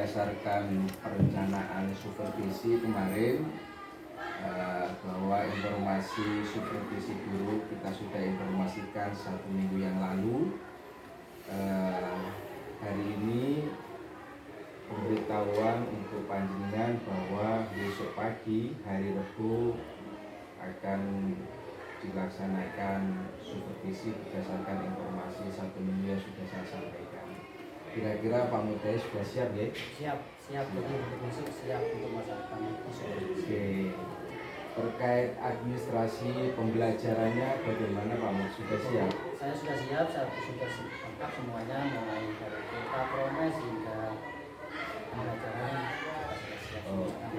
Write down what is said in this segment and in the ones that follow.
berdasarkan perencanaan supervisi kemarin bahwa informasi supervisi guru kita sudah informasikan 1 minggu yang lalu. Hari ini pemberitahuan untuk panjenengan bahwa besok pagi hari Rabu akan dilaksanakan supervisi berdasarkan informasi 1 minggu yang sudah saya sampaikan. Kira-kira Pak Mudai sudah siap ya? Siap untuk masuk, siap untuk masyarakat. Oke. Terkait administrasi pembelajarannya bagaimana Pak Mudai? Sudah siap? Saya sudah siap, saya sudah lengkap semuanya, mulai dari kita promes hingga pembelajaran sudah siap.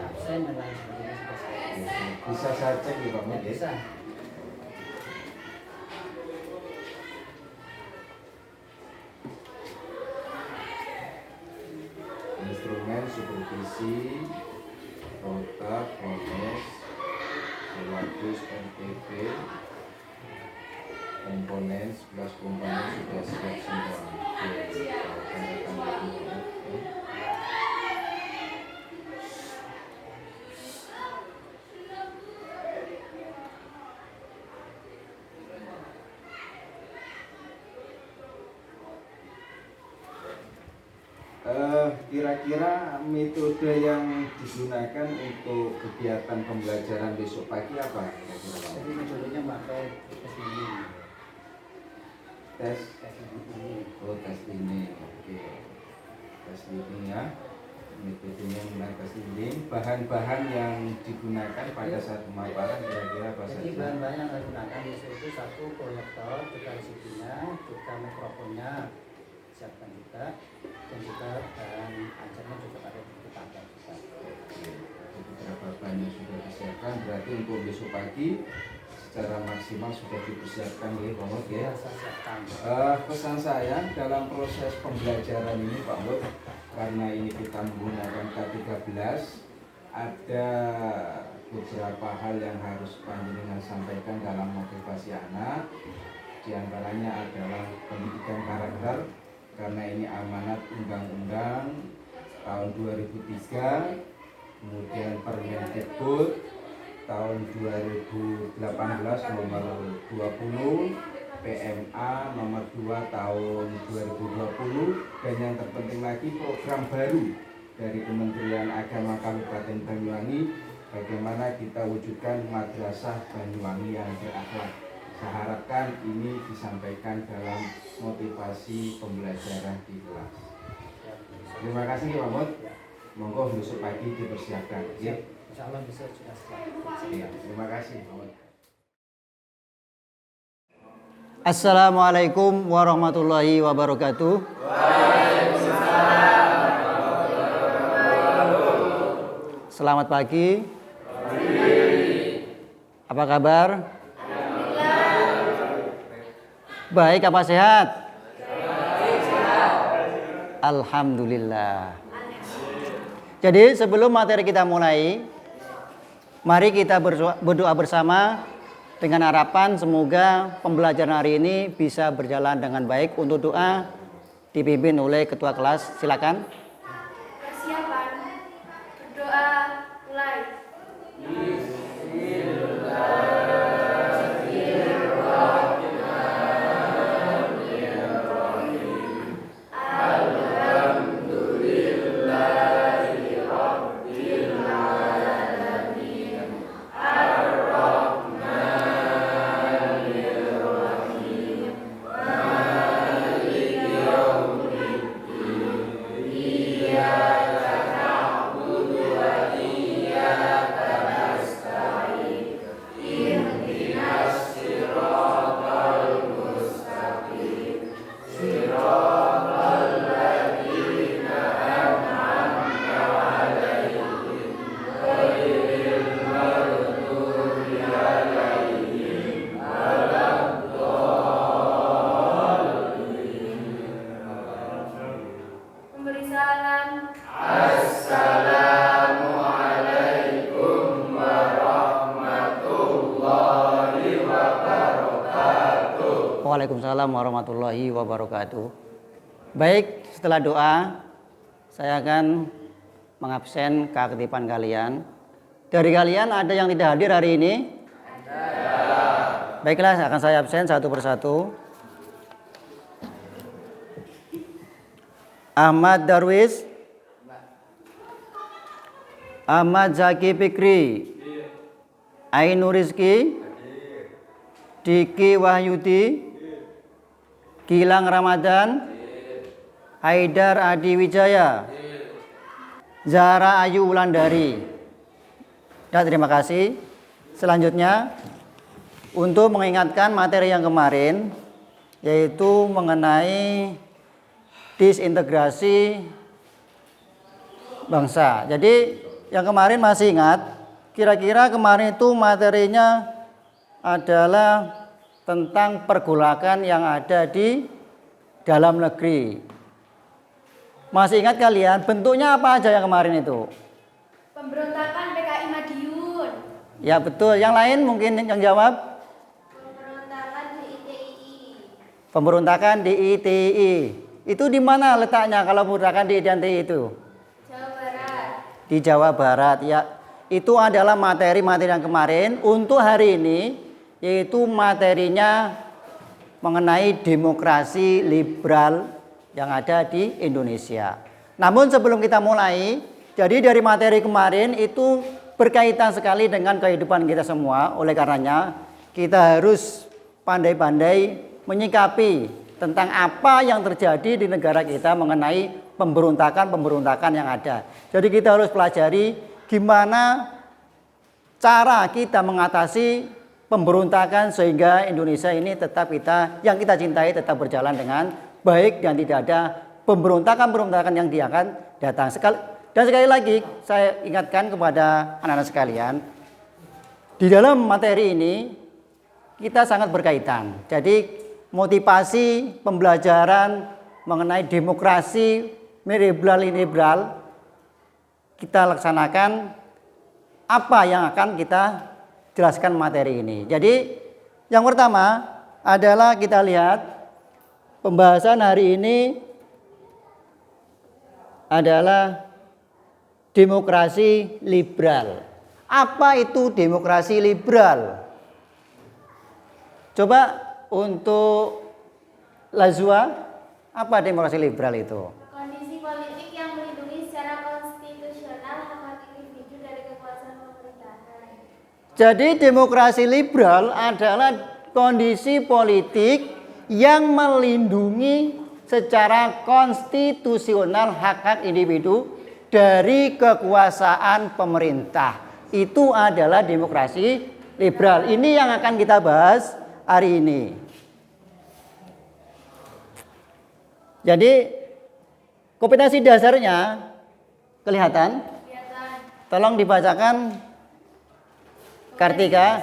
Absen dan lain sebagainya sudah siap. Bisa saya cek ya Pak Mudai? Bisa. Instrumen supervisi, rota, promes, syllabus, NTP, komponen, 11 komponen sudah siap semua. Kira-kira metode yang digunakan untuk kegiatan pembelajaran besok pagi apa? Jadi metodenya pakai tes ini. Tes ini. Oh, tes ini. Oke. Tes ini ya. Metodenya menggunakan tes ini. Bahan-bahan yang digunakan pada saat pemaparan kira-kira apa saja? Jadi bahan-bahan yang digunakan itu 1 proyektor, 2 LCD-nya, 2 mikrofonnya siapkan juga, dan juga bahan ajarnya juga ada dipakai juga. Beberapa bahan yang sudah disiapkan, berarti untuk besok pagi secara maksimal sudah dipersiapkan ya Pak Mud ya. Pesan saya dalam proses pembelajaran ini Pak Mud, karena ini kita menggunakan K13, ada beberapa hal yang harus panjenengan sampaikan dalam motivasi anak. Di antaranya adalah pendidikan karakter, karena ini amanat undang-undang tahun 2003, kemudian Permendikbud tahun 2018 nomor 20, PMA nomor 2 tahun 2020, dan yang terpenting lagi program baru dari Kementerian Agama Kabupaten Banyuwangi, bagaimana kita wujudkan madrasah Banyuwangi yang berakhlak. Saya harapkan ini disampaikan dalam motivasi pembelajaran di kelas. Terima kasih Pak Mud. Monggo besok pagi dipersiapkan. Ya. Insya Allah besok sudah siap. Ya, terima kasih Pak Mud. Assalamualaikum warahmatullahi wabarakatuh. Selamat pagi. Apa kabar? Baik, apa sehat? Alhamdulillah. Jadi sebelum materi kita mulai, mari kita berdoa bersama dengan harapan semoga pembelajaran hari ini bisa berjalan dengan baik. Untuk doa dipimpin oleh ketua kelas, silakan. Persiapan, berdoa, mulai. Alhamdulillah. Waalaikumsalam warahmatullahi wabarakatuh. Baik, setelah doa saya akan mengabsen keaktifan kalian. Dari kalian ada yang tidak hadir hari ini? Ada. Baiklah, akan saya absen satu persatu. Ahmad Darwis, Ahmad Zaki Fikri, Ainur Rizki, Diki Wahyudi, Gilang Ramadan, Haidar Adi Wijaya, Zahra Ayu Wulandari. Dan terima kasih. Selanjutnya untuk mengingatkan materi yang kemarin, yaitu mengenai disintegrasi bangsa. Jadi yang kemarin masih ingat, kira-kira kemarin itu materinya adalah tentang pergolakan yang ada di dalam negeri. Masih ingat kalian bentuknya apa aja yang kemarin itu? Pemberontakan PKI Madiun. Ya betul, yang lain mungkin yang jawab? Pemberontakan di ITI. Pemberontakan di ITI. Itu di mana letaknya kalau pemberontakan di ITI itu? Jawa Barat. Di Jawa Barat, ya. Itu adalah materi-materi yang kemarin. Untuk hari ini, yaitu materinya mengenai demokrasi liberal yang ada di Indonesia. Namun sebelum kita mulai, jadi dari materi kemarin itu berkaitan sekali dengan kehidupan kita semua. Oleh karenanya, kita harus pandai-pandai menyikapi tentang apa yang terjadi di negara kita mengenai pemberontakan-pemberontakan yang ada. Jadi kita harus pelajari gimana cara kita mengatasi pemberontakan sehingga Indonesia ini tetap yang kita cintai tetap berjalan dengan baik dan tidak ada pemberontakan-pemberontakan yang dia akan datang. Dan sekali lagi saya ingatkan kepada anak-anak sekalian, di dalam materi ini kita sangat berkaitan. Jadi motivasi pembelajaran mengenai demokrasi liberal kita laksanakan apa yang akan kita jelaskan materi ini. Jadi yang pertama adalah kita lihat pembahasan hari ini adalah demokrasi liberal. Apa itu demokrasi liberal? Coba untuk Lazwa, apa demokrasi liberal itu? Kondisi politik yang melindungi secara konstitusional hak-hak individu dari kekuasaan pemerintahan. Jadi demokrasi liberal adalah kondisi politik yang melindungi secara konstitusional hak-hak individu dari kekuasaan pemerintah. Itu adalah demokrasi liberal. Ini yang akan kita bahas hari ini. Jadi kompetensi dasarnya kelihatan? Tolong dibacakan Kartika.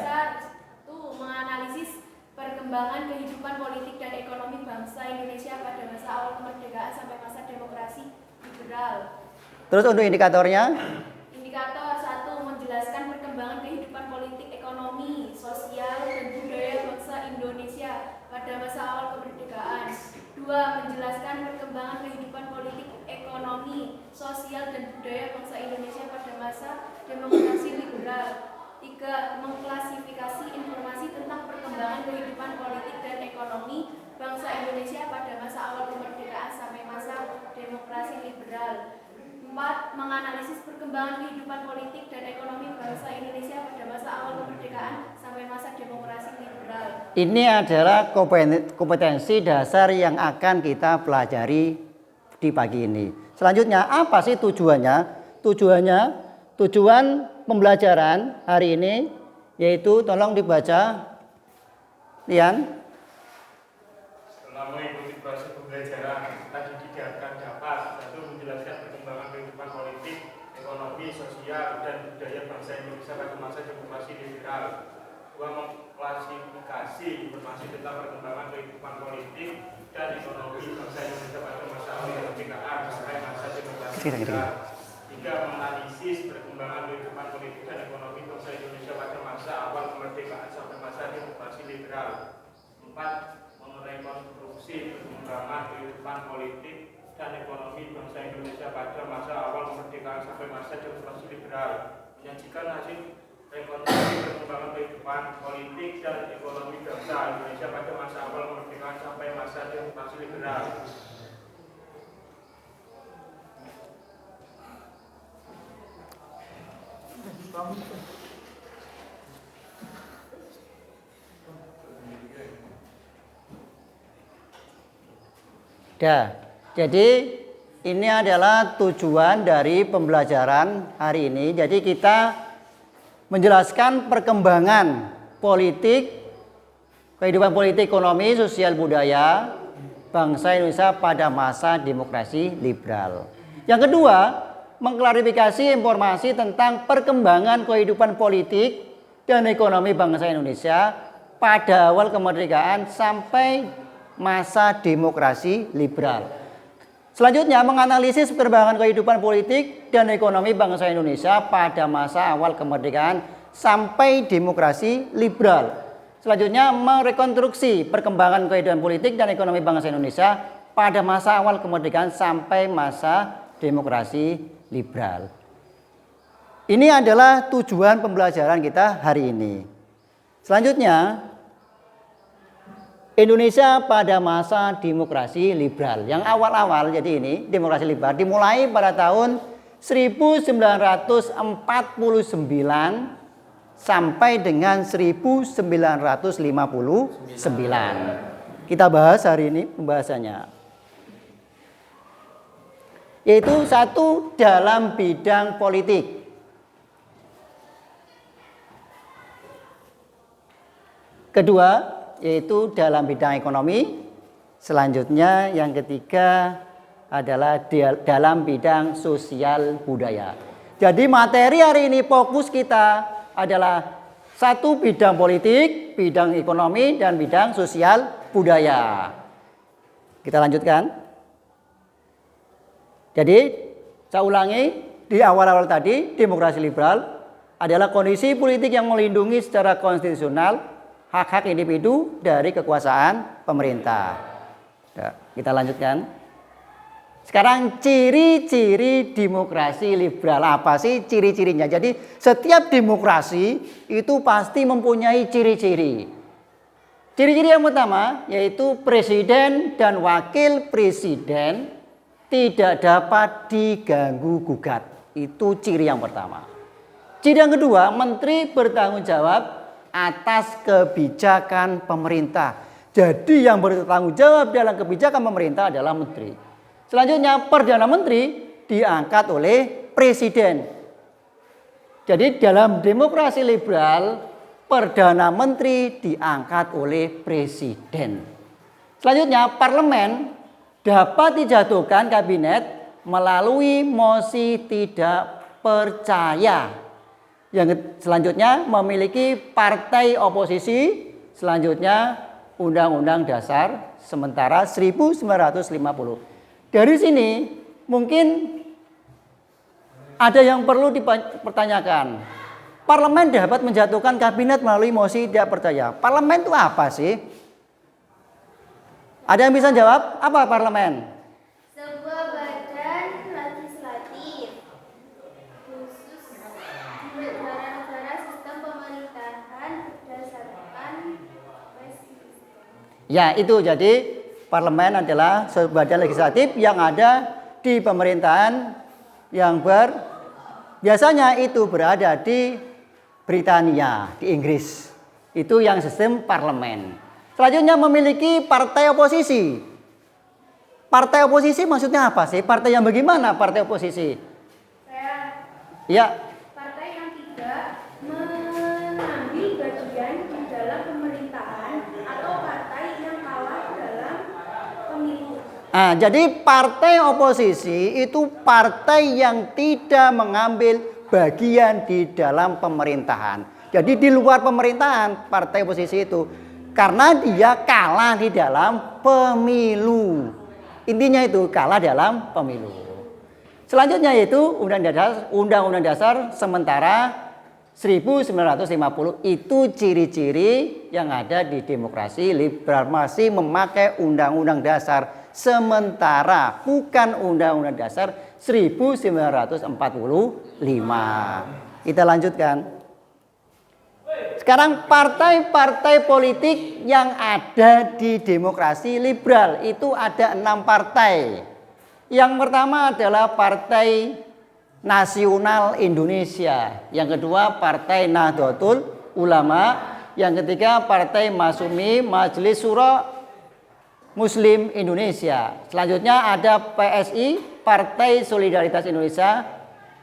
Menganalisis perkembangan kehidupan politik dan ekonomi bangsa Indonesia pada masa awal kemerdekaan sampai masa demokrasi liberal. Terus untuk indikatornya? Indikator 1, menjelaskan perkembangan kehidupan politik, ekonomi, sosial, dan budaya bangsa Indonesia pada masa awal kemerdekaan. 2, menjelaskan perkembangan kehidupan politik, ekonomi, sosial, dan budaya bangsa Indonesia pada masa demokrasi liberal. 3, mengklasifikasi informasi tentang perkembangan kehidupan politik dan ekonomi bangsa Indonesia pada masa awal kemerdekaan sampai masa demokrasi liberal. 4, menganalisis perkembangan kehidupan politik dan ekonomi bangsa Indonesia pada masa awal kemerdekaan sampai masa demokrasi liberal. Ini adalah kompetensi dasar yang akan kita pelajari di pagi ini. Selanjutnya, apa sih tujuannya? Tujuan pembelajaran hari ini yaitu, tolong dibaca, Lian. Selama mengikuti proses pembelajaran tadi diharapkan dapat satu menjelaskan perkembangan kehidupan politik, ekonomi, sosial, dan budaya bangsa Indonesia pada masa demokrasi liberal. 2, mengklasifikasi informasi tentang perkembangan kehidupan politik dan ekonomi bangsa Indonesia pada masa awal kemerdekaan sampai masa demokrasi liberal. 3, menganalisis perkembangan kehidupan politik dan ekonomi bangsa Indonesia pada masa awal kemerdekaan sampai masa demokrasi liberal. 4, rekonstruksi perkembangan kehidupan politik dan ekonomi bangsa Indonesia pada masa awal kemerdekaan sampai masa demokrasi liberal, menyajikan hasil rekonstruksi perkembangan kehidupan politik dan ekonomi bangsa Indonesia pada masa awal kemerdekaan sampai masa demokrasi liberal. Jadi ini adalah tujuan dari pembelajaran hari ini. Jadi kita menjelaskan perkembangan politik, kehidupan politik, ekonomi, sosial, budaya bangsa Indonesia pada masa demokrasi liberal. Yang kedua, mengklarifikasi informasi tentang perkembangan kehidupan politik dan ekonomi bangsa Indonesia pada awal kemerdekaan sampai masa demokrasi liberal. Selanjutnya, menganalisis perkembangan kehidupan politik dan ekonomi bangsa Indonesia pada masa awal kemerdekaan sampai demokrasi liberal. Selanjutnya, merekonstruksi perkembangan kehidupan politik dan ekonomi bangsa Indonesia pada masa awal kemerdekaan sampai masa demokrasi liberal. Ini adalah tujuan pembelajaran kita hari ini. Selanjutnya, Indonesia pada masa demokrasi liberal. Yang awal-awal, jadi ini demokrasi liberal dimulai pada tahun 1949 sampai dengan 1959. Kita bahas hari ini pembahasannya. Yaitu satu, dalam bidang politik. Kedua, yaitu dalam bidang ekonomi. Selanjutnya yang ketiga adalah dalam bidang sosial budaya. Jadi materi hari ini fokus kita adalah satu, bidang politik, bidang ekonomi, dan bidang sosial budaya. Kita lanjutkan. Jadi saya ulangi, di awal-awal tadi demokrasi liberal adalah kondisi politik yang melindungi secara konstitusional hak-hak individu dari kekuasaan pemerintah. Kita lanjutkan. Sekarang ciri-ciri demokrasi liberal, apa sih ciri-cirinya? Jadi setiap demokrasi itu pasti mempunyai ciri-ciri. Ciri-ciri yang pertama yaitu presiden dan wakil presiden tidak dapat diganggu gugat. Itu ciri yang pertama. Ciri yang kedua, menteri bertanggung jawab atas kebijakan pemerintah. Jadi yang bertanggung jawab dalam kebijakan pemerintah adalah menteri. Selanjutnya, perdana menteri diangkat oleh presiden. Jadi dalam demokrasi liberal, perdana menteri diangkat oleh presiden. Selanjutnya, parlemen dapat dijatuhkan kabinet melalui mosi tidak percaya. Yang selanjutnya memiliki partai oposisi. Selanjutnya Undang-Undang Dasar sementara 1950. Dari sini mungkin ada yang perlu dipertanyakan. Parlemen dapat menjatuhkan kabinet melalui mosi tidak percaya. Parlemen itu apa sih? Ada yang bisa jawab? Apa parlemen? Sebuah badan legislatif khusus di negara-negara sistem pemerintahan berdasarkan presiden. Ya, itu jadi parlemen adalah sebuah badan legislatif yang ada di pemerintahan yang biasanya itu berada di Britania, di Inggris. Itu yang sistem parlemen. Selanjutnya memiliki partai oposisi. Partai oposisi maksudnya apa sih? Partai yang bagaimana partai oposisi? Ya. Partai yang tidak mengambil bagian di dalam pemerintahan atau partai yang kalah dalam pemilu. Jadi partai oposisi itu partai yang tidak mengambil bagian di dalam pemerintahan. Jadi di luar pemerintahan partai oposisi itu. Karena dia kalah di dalam pemilu. Intinya itu kalah dalam pemilu. Selanjutnya yaitu Undang-Undang Dasar sementara 1950. Itu ciri-ciri yang ada di demokrasi liberal, masih memakai Undang-Undang Dasar sementara, bukan Undang-Undang Dasar 1945. Kita lanjutkan. Sekarang partai-partai politik yang ada di demokrasi liberal itu ada 6 partai. Yang pertama adalah Partai Nasional Indonesia. Yang kedua Partai Nahdlatul Ulama. Yang ketiga Partai Masyumi, Majelis Syuro Muslim Indonesia. Selanjutnya ada PSI, Partai Solidaritas Indonesia.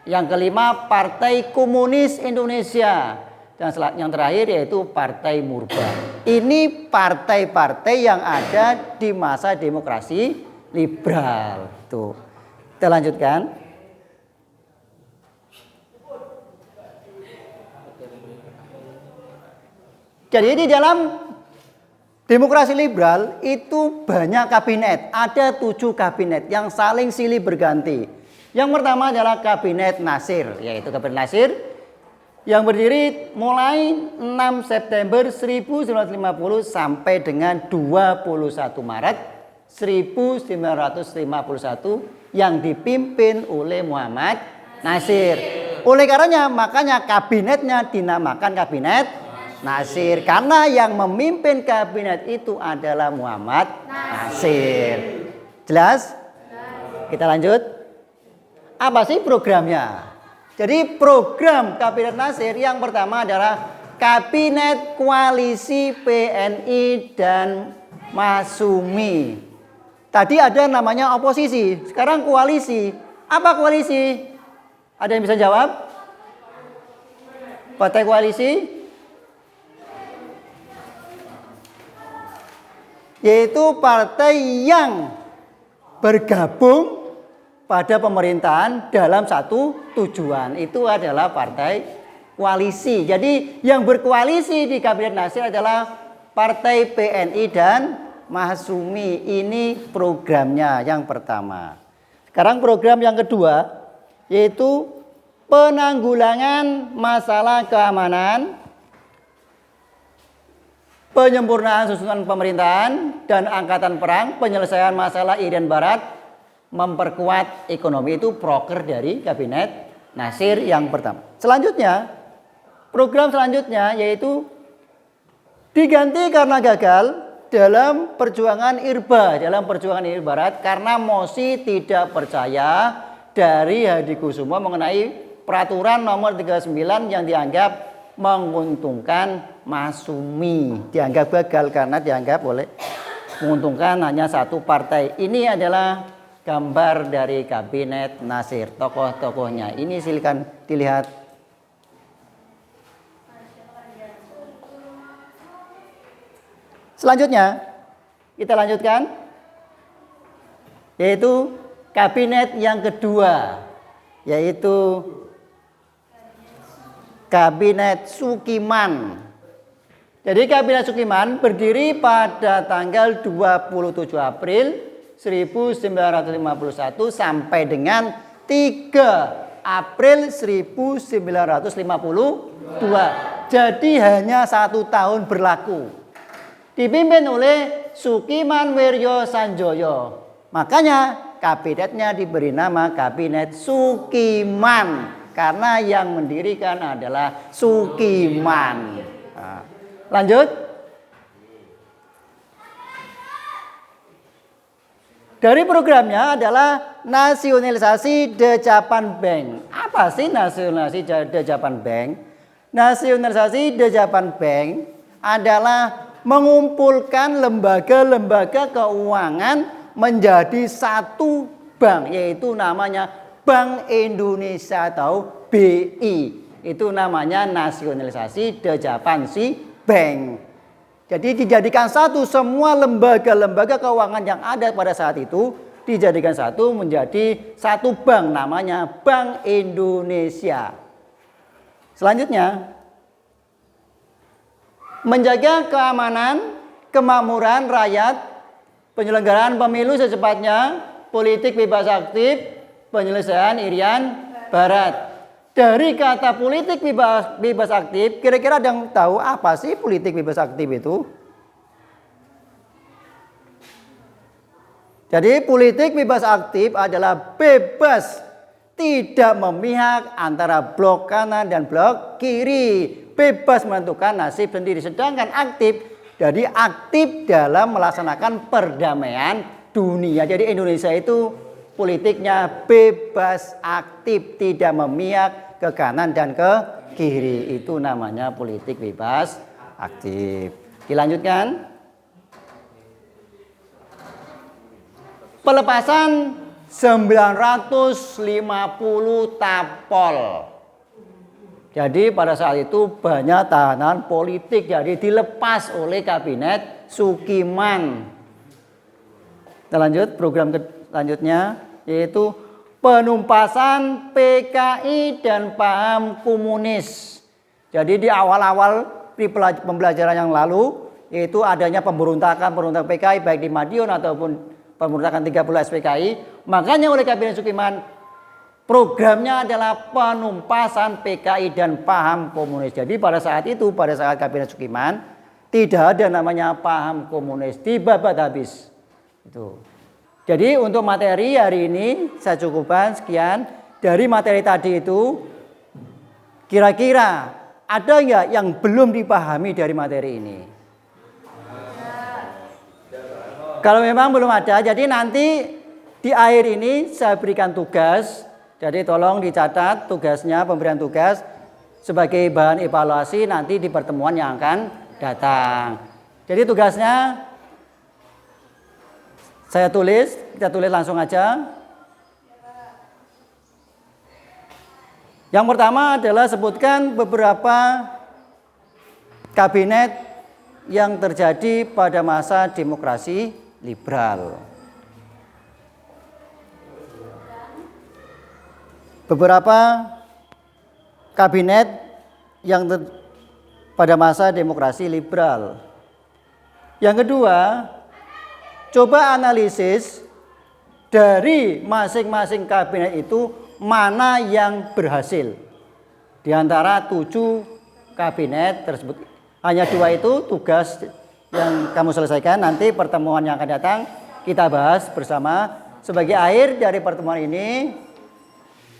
Yang kelima Partai Komunis Indonesia. Dan yang terakhir yaitu Partai Murba. Ini partai-partai yang ada di masa demokrasi liberal. Tuh. Kita lanjutkan. Jadi di dalam demokrasi liberal itu banyak kabinet. Ada 7 kabinet yang saling silih berganti. Yang pertama adalah Kabinet Nasir, yaitu Kabinet Nasir yang berdiri mulai 6 September 1950 sampai dengan 21 Maret 1951 yang dipimpin oleh Muhammad Nasir. Oleh karenanya makanya kabinetnya dinamakan Kabinet Nasir, karena yang memimpin kabinet itu adalah Muhammad Nasir. Jelas? Kita lanjut. Apa sih programnya? Jadi program Kabinet Nasir yang pertama adalah Kabinet Koalisi PNI dan Masyumi. Tadi ada namanya oposisi, sekarang koalisi. Apa koalisi? Ada yang bisa jawab? Partai koalisi? Yaitu partai yang bergabung pada pemerintahan dalam satu tujuan. Itu adalah partai koalisi. Jadi yang berkoalisi di Kabinet Nasir adalah Partai PNI dan Masyumi. Ini programnya yang pertama. Sekarang program yang kedua yaitu penanggulangan masalah keamanan, penyempurnaan susunan pemerintahan dan angkatan perang, penyelesaian masalah Irian Barat, memperkuat ekonomi. Itu proker dari Kabinet Nasir yang pertama. Selanjutnya, program selanjutnya yaitu diganti karena gagal dalam perjuangan Irba, dalam perjuangan Irian Barat karena mosi tidak percaya dari Hadikusumo mengenai peraturan nomor 39 yang dianggap menguntungkan Masyumi. Dianggap gagal karena dianggap oleh menguntungkan hanya satu partai. Ini adalah gambar dari Kabinet Nasir, tokoh-tokohnya. Ini silakan dilihat. Selanjutnya, kita lanjutkan. Yaitu kabinet yang kedua. Yaitu Kabinet Sukiman. Jadi Kabinet Sukiman berdiri pada tanggal 27 April 1951 sampai dengan 3 April 1952. Jadi hanya 1 tahun berlaku. Dipimpin oleh Sukiman Wiryo Sanjoyo. Makanya kabinetnya diberi nama Kabinet Sukiman. Karena yang mendirikan adalah Sukiman. Nah, lanjut. Dari programnya adalah nasionalisasi The Japan Bank. Apa sih nasionalisasi The Japan Bank? Nasionalisasi The Japan Bank adalah mengumpulkan lembaga-lembaga keuangan menjadi satu bank, yaitu namanya Bank Indonesia atau BI. Itu namanya nasionalisasi The Japan Bank. Jadi dijadikan satu, semua lembaga-lembaga keuangan yang ada pada saat itu dijadikan satu menjadi satu bank, namanya Bank Indonesia. Selanjutnya, menjaga keamanan, kemakmuran rakyat, penyelenggaraan pemilu secepatnya, politik bebas aktif, penyelesaian Irian Barat. Dari kata politik bebas aktif, kira-kira ada yang tahu apa sih politik bebas aktif itu? Jadi politik bebas aktif adalah bebas, tidak memihak antara blok kanan dan blok kiri, bebas menentukan nasib sendiri. Sedangkan aktif, jadi aktif dalam melaksanakan perdamaian dunia. Jadi Indonesia itu politiknya bebas aktif, tidak memihak ke kanan dan ke kiri. Itu namanya politik bebas aktif. Dilanjutkan. Pelepasan 950 tapol. Jadi pada saat itu banyak tahanan politik jadi dilepas oleh kabinet Sukiman. Kita lanjut program selanjutnya yaitu penumpasan PKI dan paham komunis. Jadi di awal-awal pembelajaran yang lalu yaitu adanya pemberontakan PKI baik di Madiun ataupun pemberontakan 30 SPKI, makanya oleh kabinet Sukiman programnya adalah penumpasan PKI dan paham komunis. Jadi pada saat itu, pada saat kabinet Sukiman tidak ada namanya paham komunis, dibabat habis. Itu. Jadi untuk materi hari ini saya cukupkan sekian. Dari materi tadi itu kira-kira ada nggak yang belum dipahami dari materi ini? Kalau memang belum ada, jadi nanti di akhir ini saya berikan tugas. Jadi tolong dicatat tugasnya, pemberian tugas sebagai bahan evaluasi nanti di pertemuan yang akan datang. Jadi tugasnya saya tulis, kita tulis langsung aja. Yang pertama adalah sebutkan beberapa kabinet yang terjadi pada masa demokrasi liberal. Beberapa kabinet yang pada masa demokrasi liberal. Yang kedua, coba analisis dari masing-masing kabinet itu mana yang berhasil. Di antara 7 kabinet tersebut, hanya 2 itu tugas yang kamu selesaikan. Nanti pertemuan yang akan datang kita bahas bersama. Sebagai akhir dari pertemuan ini,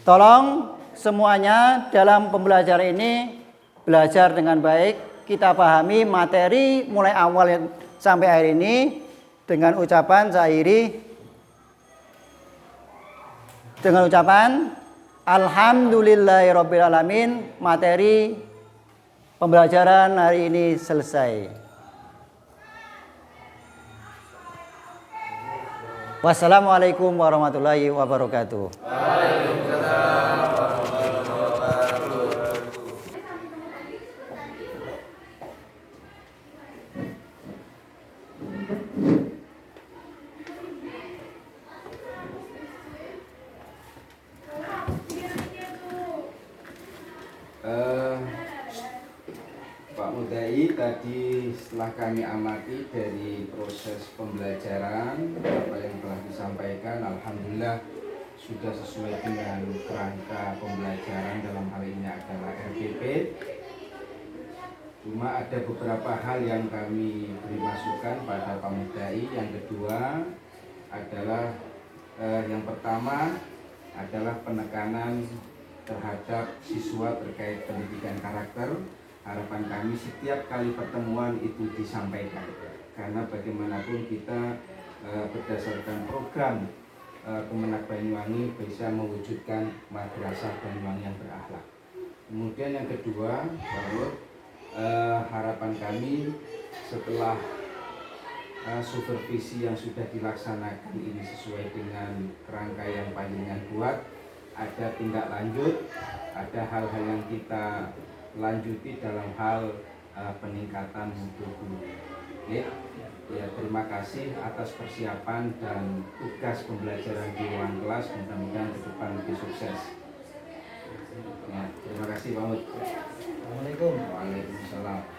tolong semuanya dalam pembelajaran ini belajar dengan baik. Kita pahami materi mulai awal sampai akhir ini dengan ucapan saya akhiri dengan ucapan Alhamdulillahirabbil alamin. Materi pembelajaran hari ini selesai. Wassalamualaikum warahmatullahi wabarakatuh. Waalaikumsalam warahmatullahi wabarakatuh. Pak Mudai, tadi setelah kami amati dari proses pembelajaran apa yang telah disampaikan, alhamdulillah sudah sesuai dengan kerangka pembelajaran, dalam hal ini adalah RPP. Cuma ada beberapa hal yang kami beri masukan pada Pak Mudai. Yang kedua adalah yang pertama adalah penekanan terhadap siswa terkait pendidikan karakter. Harapan kami setiap kali pertemuan itu disampaikan, karena bagaimanapun kita berdasarkan program Kemenak Banyuwangi bisa mewujudkan madrasah Banyuwangi yang berakhlak. Kemudian yang kedua, harapan kami setelah supervisi yang sudah dilaksanakan ini sesuai dengan kerangka yang panjenengan buat, ada tindak lanjut, ada hal-hal yang kita lanjuti dalam hal peningkatan mutu guru. Ya, terima kasih atas persiapan dan tugas pembelajaran di ruang kelas. Mudah-mudahan ke depan lebih sukses. Ya, terima kasih Pak Mud. Assalamualaikum. Waalaikumsalam.